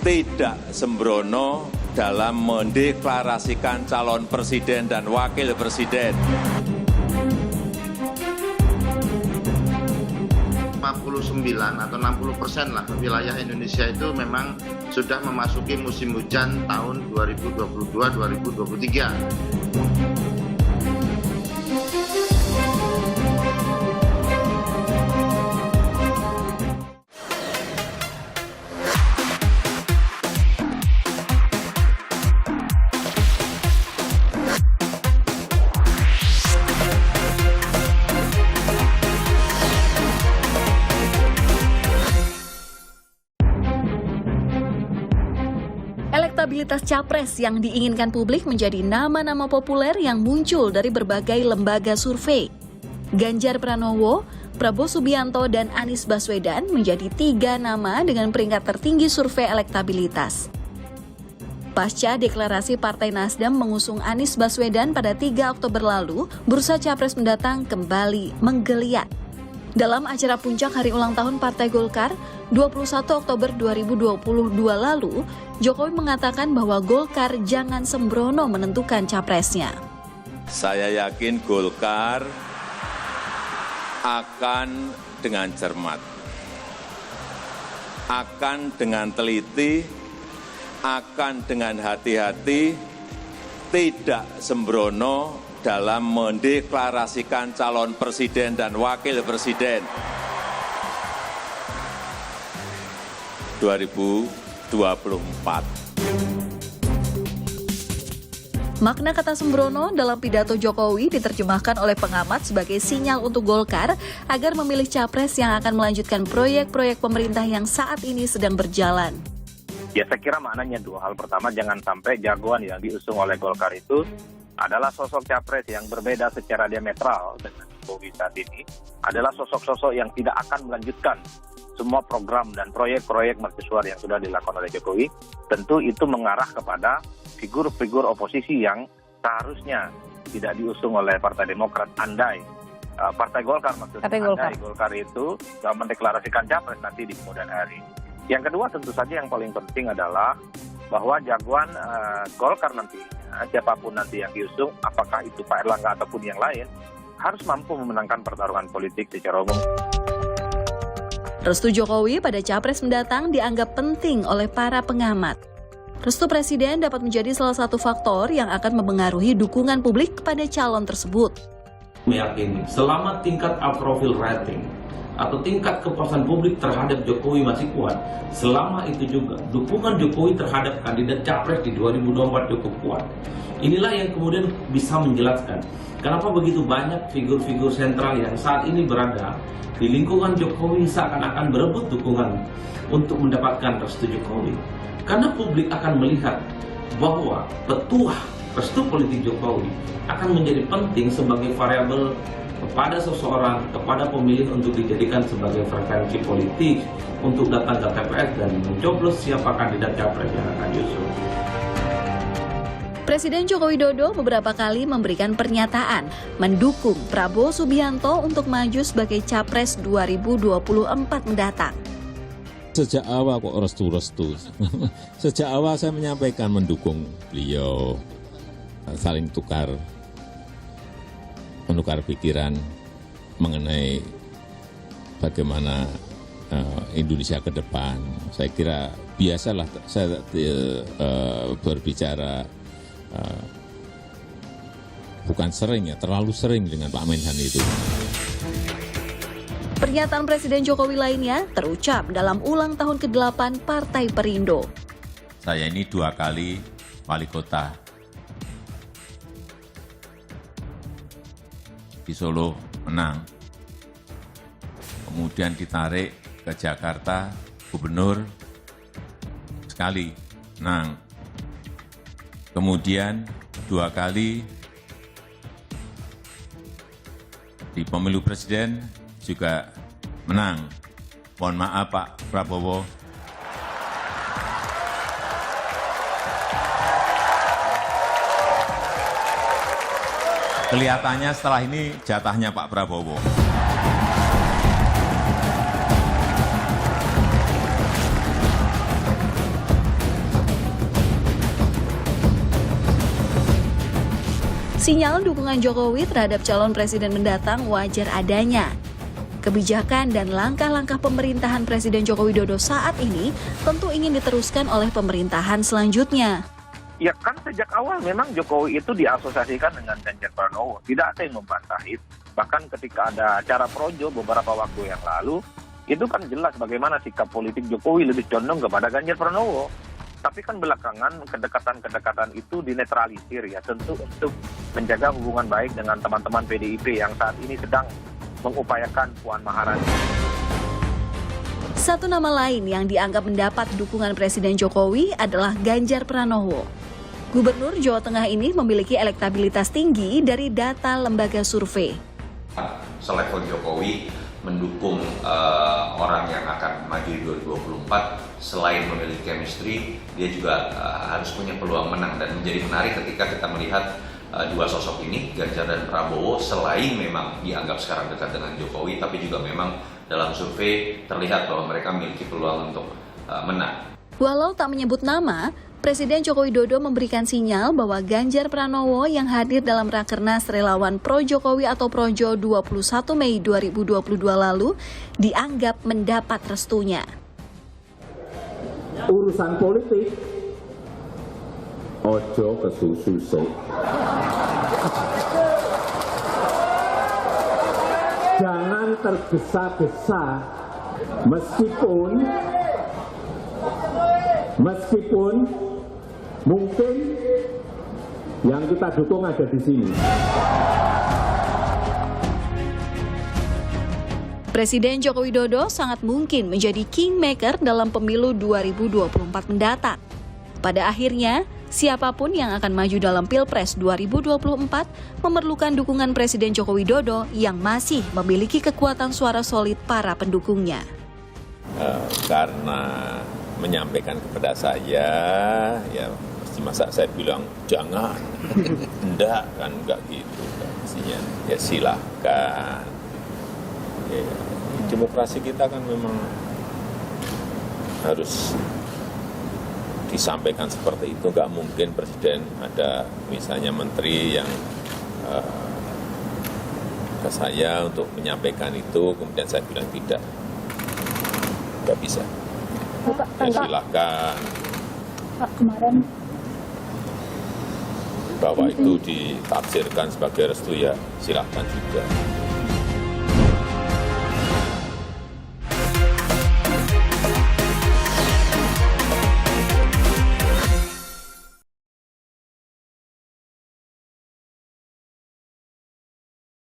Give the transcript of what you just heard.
tidak sembrono dalam mendeklarasikan calon presiden dan wakil presiden. 59 atau 60% lah wilayah Indonesia itu memang sudah memasuki musim hujan tahun 2022-2023. Elektabilitas capres yang diinginkan publik menjadi nama-nama populer yang muncul dari berbagai lembaga survei. Ganjar Pranowo, Prabowo Subianto, dan Anies Baswedan menjadi 3 nama dengan peringkat tertinggi survei elektabilitas. Pasca deklarasi Partai Nasdem mengusung Anies Baswedan pada 3 Oktober lalu, bursa capres mendatang kembali menggeliat. Dalam acara puncak hari ulang tahun Partai Golkar, 21 Oktober 2022 lalu, Jokowi mengatakan bahwa Golkar jangan sembrono menentukan capresnya. Saya yakin Golkar akan dengan cermat, akan dengan teliti, akan dengan hati-hati, tidak sembrono dalam mendeklarasikan calon presiden dan wakil presiden 2024. Makna kata sembrono dalam pidato Jokowi diterjemahkan oleh pengamat sebagai sinyal untuk Golkar agar memilih capres yang akan melanjutkan proyek-proyek pemerintah yang saat ini sedang berjalan. Ya, saya kira maknanya 2 hal. Pertama, jangan sampai jagoan yang diusung oleh Golkar itu adalah sosok capres yang berbeda secara diametral dengan Jokowi saat ini, adalah sosok-sosok yang tidak akan melanjutkan semua program dan proyek-proyek mercusuar yang sudah dilakukan oleh Jokowi. Tentu itu mengarah kepada figur-figur oposisi yang seharusnya tidak diusung oleh Partai Demokrat. Andai Partai Golkar maksudnya, andai Golkar itu mendeklarasikan capres nanti di kemudian hari. Yang kedua tentu saja yang paling penting adalah bahwa jagoan Golkar nanti, siapapun nanti yang diusung, apakah itu Pak Erlangga ataupun yang lain, harus mampu memenangkan pertarungan politik secara umum. Restu Jokowi pada capres mendatang dianggap penting oleh para pengamat. Restu Presiden dapat menjadi salah satu faktor yang akan mempengaruhi dukungan publik kepada calon tersebut. Meyakini selama tingkat approval rating atau tingkat kepuasan publik terhadap Jokowi masih kuat, selama itu juga dukungan Jokowi terhadap kandidat capres di 2024 cukup kuat. Inilah yang kemudian bisa menjelaskan kenapa begitu banyak figur-figur sentral yang saat ini berada di lingkungan Jokowi seakan-akan berebut dukungan untuk mendapatkan restu Jokowi. Karena publik akan melihat bahwa petuah restu politik Jokowi akan menjadi penting sebagai variabel kepada seseorang, kepada pemilih untuk dijadikan sebagai frekuensi politik untuk datang ke TPS dan mencoblos siapa kandidat capres yang akan diusung. Presiden Joko Widodo beberapa kali memberikan pernyataan mendukung Prabowo Subianto untuk maju sebagai capres 2024 mendatang. Sejak awal kok restu-restu. Sejak awal saya menyampaikan mendukung beliau, saling menukar pikiran mengenai bagaimana Indonesia ke depan. Saya kira biasalah saya berbicara bukan sering ya, terlalu sering dengan Pak Menhan itu. Pernyataan Presiden Jokowi lainnya terucap dalam ulang tahun ke-8 Partai Perindo. Saya ini 2 kali wali kota di Solo, menang. Kemudian ditarik ke Jakarta, gubernur sekali, menang. Kemudian 2 kali di pemilu presiden juga menang. Mohon maaf Pak Prabowo. Kelihatannya setelah ini jatahnya Pak Prabowo. Sinyal dukungan Jokowi terhadap calon presiden mendatang wajar adanya. Kebijakan dan langkah-langkah pemerintahan Presiden Joko Widodo saat ini tentu ingin diteruskan oleh pemerintahan selanjutnya. Ya kan sejak awal memang Jokowi itu diasosiasikan dengan Ganjar Pranowo. Tidak ada yang membantah itu. Bahkan ketika ada acara projo beberapa waktu yang lalu, itu kan jelas bagaimana sikap politik Jokowi lebih condong kepada Ganjar Pranowo. Tapi kan belakangan kedekatan-kedekatan itu dinetralisir ya, tentu untuk menjaga hubungan baik dengan teman-teman PDIP yang saat ini sedang mengupayakan Puan Maharani. Satu nama lain yang dianggap mendapat dukungan Presiden Jokowi adalah Ganjar Pranowo. Gubernur Jawa Tengah ini memiliki elektabilitas tinggi dari data lembaga survei. Selevel Jokowi mendukung orang yang akan maju di 2024, selain memiliki chemistry, dia juga harus punya peluang menang. Dan menjadi menarik ketika kita melihat dua sosok ini, Ganjar dan Prabowo, selain memang dianggap sekarang dekat dengan Jokowi, tapi juga memang dalam survei terlihat bahwa mereka memiliki peluang untuk menang. Walau tak menyebut nama, Presiden Joko Widodo memberikan sinyal bahwa Ganjar Pranowo yang hadir dalam Rakernas Relawan Pro Jokowi atau Projo 21 Mei 2022 lalu dianggap mendapat restunya. Urusan politik, ojo kesusu sik. Jangan tergesa-gesa, meskipun mungkin yang kita dukung ada di sini. Presiden Joko Widodo sangat mungkin menjadi kingmaker dalam pemilu 2024 mendatang. Pada akhirnya, siapapun yang akan maju dalam Pilpres 2024 memerlukan dukungan Presiden Joko Widodo yang masih memiliki kekuatan suara solid para pendukungnya. Karena menyampaikan kepada saya, ya masa saya bilang jangan, enggak kan, enggak gitu. Mestinya ya silahkan. Ya, demokrasi kita kan memang harus disampaikan seperti itu. Enggak mungkin presiden ada misalnya menteri yang ke saya untuk menyampaikan itu, kemudian saya bilang tidak. Enggak bisa. Ya silahkan. Pak, kemarin bahwa itu ditafsirkan sebagai restu, ya silahkan juga.